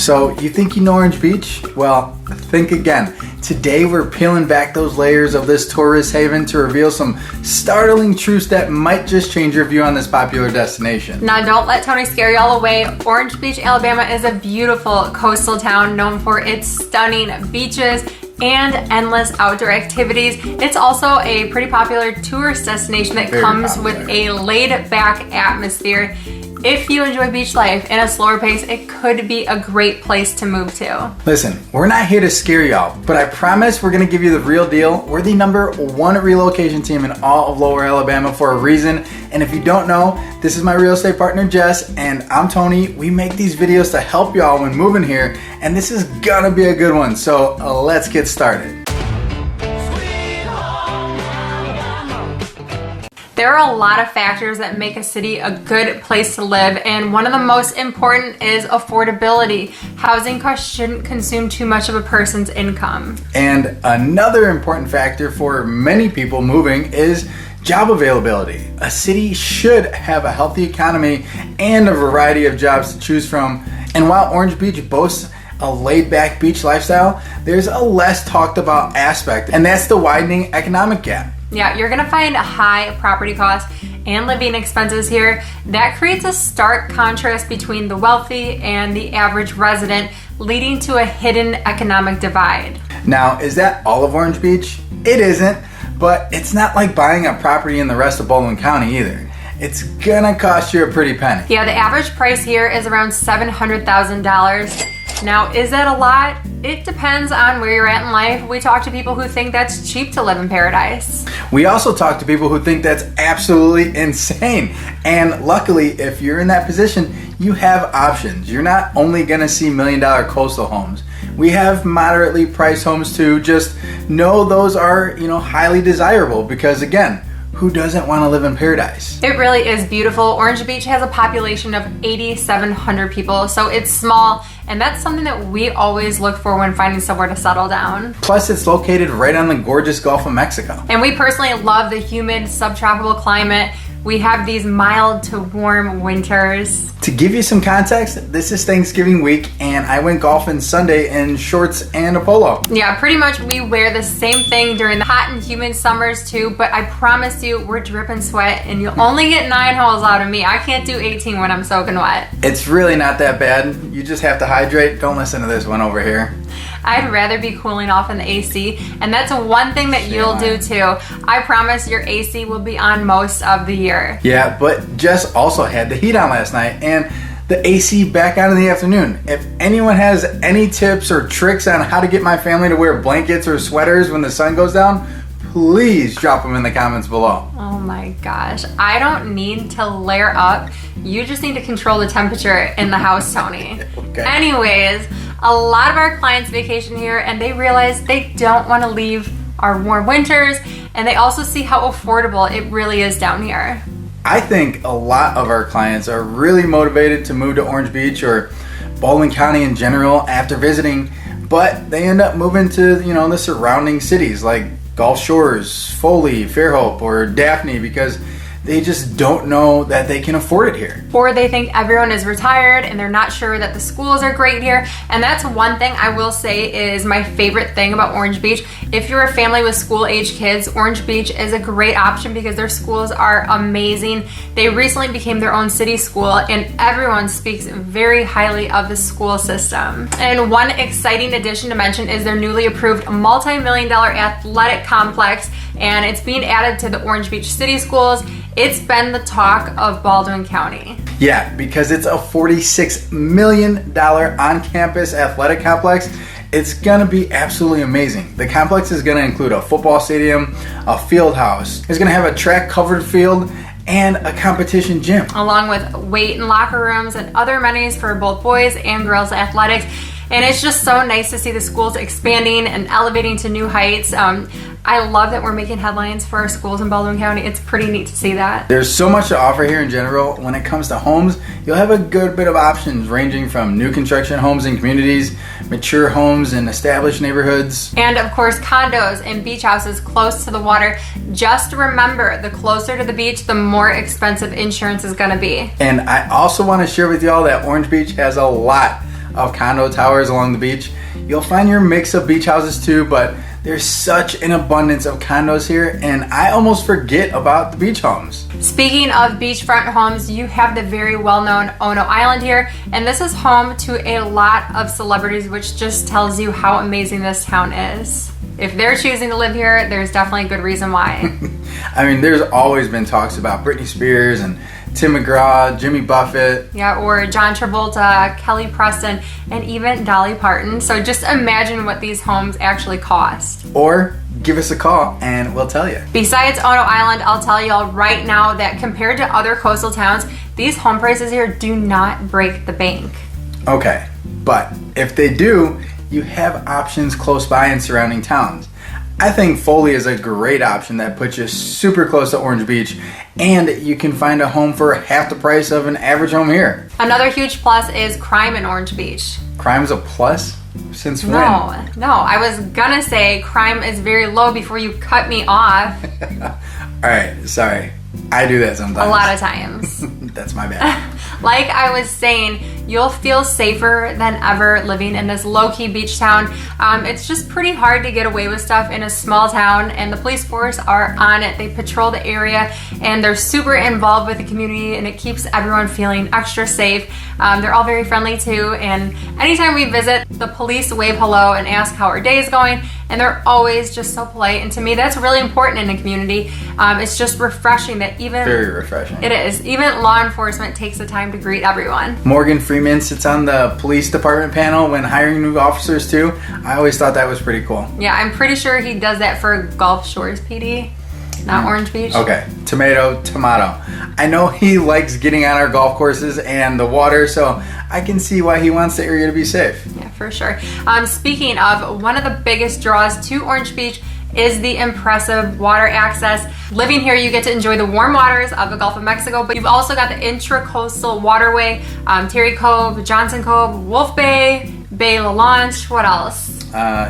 So you think you know Orange Beach? Well, think again. Today we're peeling back those layers of this tourist haven to reveal some startling truths that might just change your view on this popular destination. Now don't let Tony scare you all away. Orange Beach, Alabama is a beautiful coastal town known for its stunning beaches and endless outdoor activities. It's also a pretty popular tourist destination that comes with a laid-back atmosphere. If you enjoy beach life in a slower pace, it could be a great place to move to. Listen, we're not here to scare y'all, but I promise we're gonna give you the real deal. We're the #1 relocation team in all of Lower Alabama for a reason. And if you don't know, this is my real estate partner, Jess, and I'm Tony. We make these videos to help y'all when moving here, and this is gonna be a good one. So let's get started. There are a lot of factors that make a city a good place to live, and one of the most important is affordability. Housing costs shouldn't consume too much of a person's income. And another important factor for many people moving is job availability. A city should have a healthy economy and a variety of jobs to choose from. And while Orange Beach boasts a laid-back beach lifestyle, there's a less talked about aspect, and that's the widening economic gap. Yeah, you're gonna find high property costs and living expenses here. That creates a stark contrast between the wealthy and the average resident, leading to a hidden economic divide. Now, is that all of Orange Beach? It isn't, but it's not like buying a property in the rest of Baldwin County either. It's gonna cost you a pretty penny. Yeah, the average price here is around $700,000. Now, is that a lot? It depends on where you're at in life. We talk to people who think that's cheap to live in paradise. We also talk to people who think that's absolutely insane. And luckily, if you're in that position, you have options. You're not only gonna see million-dollar coastal homes. We have moderately priced homes too. Just know those are, highly desirable because again, who doesn't want to live in paradise? It really is beautiful. Orange Beach has a population of 8,700 people, so it's small, and that's something that we always look for when finding somewhere to settle down. Plus, it's located right on the gorgeous Gulf of Mexico. And we personally love the humid subtropical climate. We have these mild to warm winters. To give you some context, this is Thanksgiving week and I went golfing Sunday in shorts and a polo. Yeah, pretty much we wear the same thing during the hot and humid summers too, but I promise you we're dripping sweat and you'll only get 9 holes out of me. I can't do 18 when I'm soaking wet. It's really not that bad. You just have to hydrate. Don't listen to this one over here. I'd rather be cooling off in the AC, and that's one thing that you'll do too. I promise your AC will be on most of the year. Yeah, but Jess also had the heat on last night and the AC back on in the afternoon. If anyone has any tips or tricks on how to get my family to wear blankets or sweaters when the sun goes down, please drop them in the comments below. Oh my gosh, I don't need to layer up. You just need to control the temperature in the house, Tony. Okay. Anyways, a lot of our clients vacation here and they realize they don't want to leave our warm winters, and they also see how affordable it really is down here. I think a lot of our clients are really motivated to move to Orange Beach or Baldwin County in general after visiting, but they end up moving to, the surrounding cities like Gulf Shores, Foley, Fairhope, or Daphne because they just don't know that they can afford it here. Or they think everyone is retired and they're not sure that the schools are great here. And that's one thing I will say is my favorite thing about Orange Beach. If you're a family with school-age kids, Orange Beach is a great option because their schools are amazing. They recently became their own city school and everyone speaks very highly of the school system. And one exciting addition to mention is their newly approved multi-million-dollar athletic complex, and it's being added to the Orange Beach City Schools. It's been the talk of Baldwin County. Yeah, because it's a $46 million on-campus athletic complex. It's gonna be absolutely amazing. The complex is gonna include a football stadium, a field house. It's gonna have a track covered field and a competition gym. Along with weight and locker rooms and other amenities for both boys and girls athletics. And it's just so nice to see the schools expanding and elevating to new heights. I love that we're making headlines for our schools in Baldwin County. It's pretty neat to see that. There's so much to offer here in general. When it comes to homes, you'll have a good bit of options ranging from new construction homes in communities, mature homes in established neighborhoods, and of course condos and beach houses close to the water. Just remember, the closer to the beach, the more expensive insurance is gonna be. And I also want to share with y'all that Orange Beach has a lot of condo towers along the beach. You'll find your mix of beach houses too, but there's such an abundance of condos here, and I almost forget about the beach homes. Speaking of beachfront homes, you have the very well-known Ono Island here, and this is home to a lot of celebrities, which just tells you how amazing this town is. If they're choosing to live here, there's definitely a good reason why. I mean, there's always been talks about Britney Spears and Tim McGraw, Jimmy Buffett. Yeah, or John Travolta, Kelly Preston, and even Dolly Parton. So just imagine what these homes actually cost. Or give us a call and we'll tell you. Besides Ono Island, I'll tell y'all right now that compared to other coastal towns, these home prices here do not break the bank. Okay, but if they do, you have options close by in surrounding towns. I think Foley is a great option that puts you super close to Orange Beach, and you can find a home for half the price of an average home here. Another huge plus is crime in Orange Beach. Crime's a plus? Since when? No, I was gonna say crime is very low before you cut me off. Alright, sorry. I do that sometimes. A lot of times. That's my bad. Like I was saying, you'll feel safer than ever living in this low-key beach town. It's just pretty hard to get away with stuff in a small town, and the police force are on it. They patrol the area, and they're super involved with the community, and it keeps everyone feeling extra safe. They're all very friendly too, and anytime we visit, the police wave hello and ask how our day is going, and they're always just so polite. And to me, that's really important in a community. It's just refreshing that even... Very refreshing. It is. Even law enforcement takes the time to greet everyone. Morgan Freeman sits on the police department panel when hiring new officers too. I always thought that was pretty cool. Yeah, I'm pretty sure he does that for Gulf Shores PD, not Orange Beach. Okay, tomato. I know he likes getting on our golf courses and the water, so I can see why he wants the area to be safe. Yeah, for sure. Speaking of, one of the biggest draws to Orange Beach is the impressive water access. Living here, you get to enjoy the warm waters of the Gulf of Mexico, but you've also got the intracoastal waterway, Terry Cove, Johnson Cove, Wolf Bay, Bay LaLanche, what else?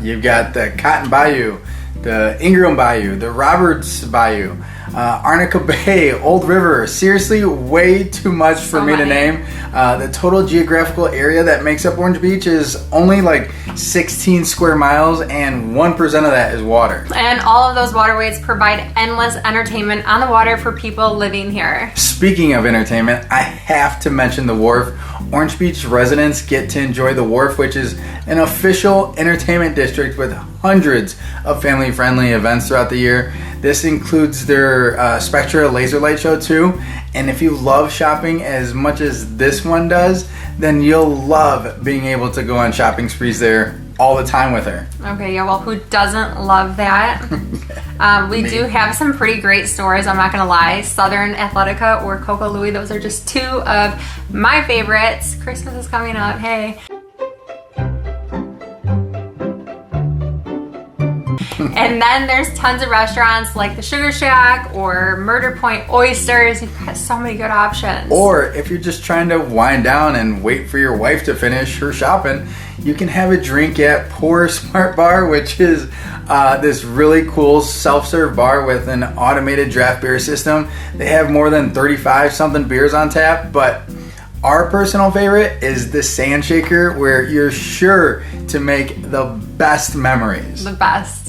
You've got the Cotton Bayou, the Ingram Bayou, the Roberts Bayou, Arnica Bay, Old River. Seriously, way too much for me to name. The total geographical area that makes up Orange Beach is only like 16 square miles, and 1% of that is water. And all of those waterways provide endless entertainment on the water for people living here. Speaking of entertainment, I have to mention the Wharf. Orange Beach residents get to enjoy the Wharf, which is an official entertainment district with hundreds of family-friendly events throughout the year. This includes their Spectra laser light show too. And if you love shopping as much as this one does, then you'll love being able to go on shopping sprees there all the time with her. Okay, yeah, well, who doesn't love that? We do have some pretty great stores, I'm not gonna lie. Southern Athletica or Coco Louie, those are just two of my favorites. Christmas is coming up, hey. And then there's tons of restaurants like the Sugar Shack or Murder Point Oysters. You've got so many good options. Or if you're just trying to wind down and wait for your wife to finish her shopping, you can have a drink at Pour Smart Bar, which is this really cool self-serve bar with an automated draft beer system. They have more than 35 something beers on tap, but our personal favorite is the Sand Shaker, where you're sure to make the best memories. The best.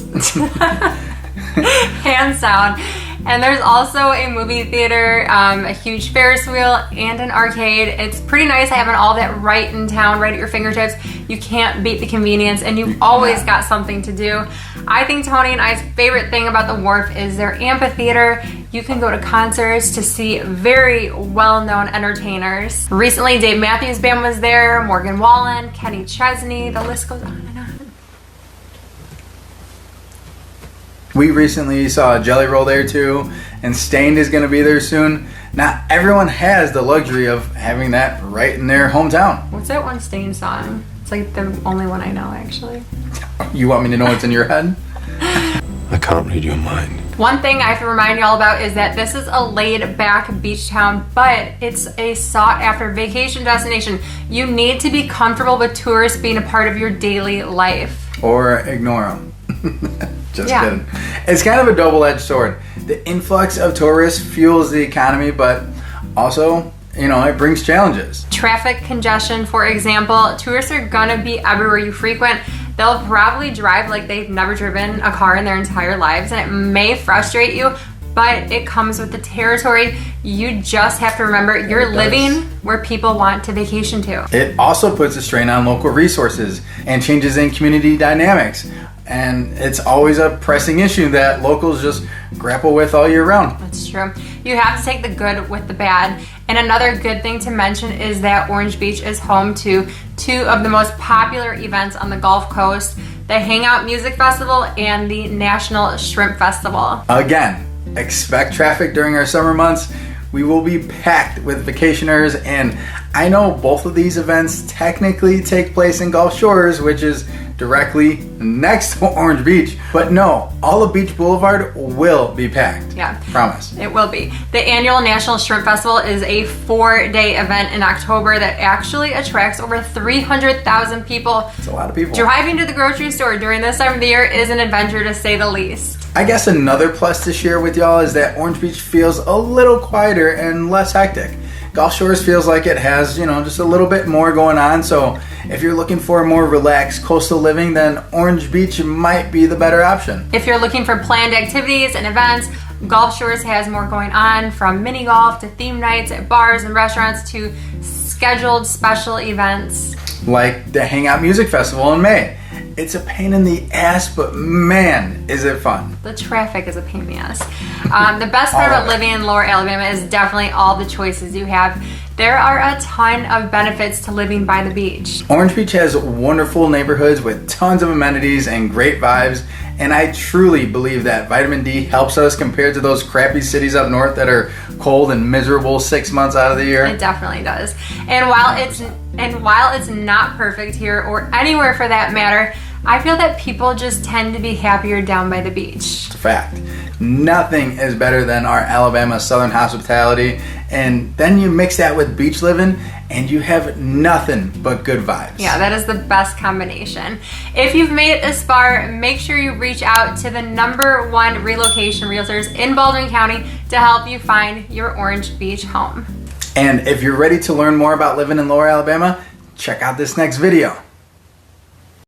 Hands down. And there's also a movie theater, a huge Ferris wheel, and an arcade. It's pretty nice having all that right in town, right at your fingertips. You can't beat the convenience, and you've always got something to do. I think Tony and I's favorite thing about the Wharf is their amphitheater. You can go to concerts to see very well-known entertainers. Recently, Dave Matthews Band was there, Morgan Wallen, Kenny Chesney, the list goes on and on. We recently saw Jelly Roll there too, and Stained is going to be there soon. Not everyone has the luxury of having that right in their hometown. What's that one Stained song? It's like the only one I know, actually. You want me to know what's in your head? I can't read your mind. One thing I have to remind y'all about is that this is a laid-back beach town, but it's a sought-after vacation destination. You need to be comfortable with tourists being a part of your daily life. Or ignore them. Just kidding. It's kind of a double-edged sword. The influx of tourists fuels the economy, but also it brings challenges. Traffic congestion, for example. Tourists are gonna be everywhere you frequent. They'll probably drive like they've never driven a car in their entire lives, and it may frustrate you, but it comes with the territory. You just have to remember you're living where people want to vacation to. It also puts a strain on local resources and changes in community dynamics. And it's always a pressing issue that locals just grapple with all year round. That's true. You have to take the good with the bad. And another good thing to mention is that Orange Beach is home to two of the most popular events on the Gulf Coast, the Hangout Music Festival and the National Shrimp Festival. Again, expect traffic during our summer months. We will be packed with vacationers, and I know both of these events technically take place in Gulf Shores, which is directly next to Orange Beach. But no, all of Beach Boulevard will be packed. Yeah. Promise. It will be. The annual National Shrimp Festival is a 4-day event in October that actually attracts over 300,000 people. It's a lot of people. Driving to the grocery store during this time of the year is an adventure, to say the least. I guess another plus to share with y'all is that Orange Beach feels a little quieter and less hectic. Gulf Shores feels like it has, just a little bit more going on. So if you're looking for a more relaxed coastal living, then Orange Beach might be the better option. If you're looking for planned activities and events, Gulf Shores has more going on, from mini golf to theme nights at bars and restaurants to scheduled special events. Like the Hangout Music Festival in May. It's a pain in the ass, but man, is it fun. The traffic is a pain in the ass. The best part about living in Lower Alabama is definitely all the choices you have. There are a ton of benefits to living by the beach. Orange Beach has wonderful neighborhoods with tons of amenities and great vibes, and I truly believe that vitamin D helps us compared to those crappy cities up north that are cold and miserable 6 months out of the year. It definitely does. And while it's not perfect here, or anywhere for that matter, I feel that people just tend to be happier down by the beach. It's a fact. Nothing is better than our Alabama Southern hospitality, and then you mix that with beach living and you have nothing but good vibes. Yeah, that is the best combination. If you've made it this far, make sure you reach out to the #1 relocation realtors in Baldwin County to help you find your Orange Beach home. And if you're ready to learn more about living in Lower Alabama, check out this next video.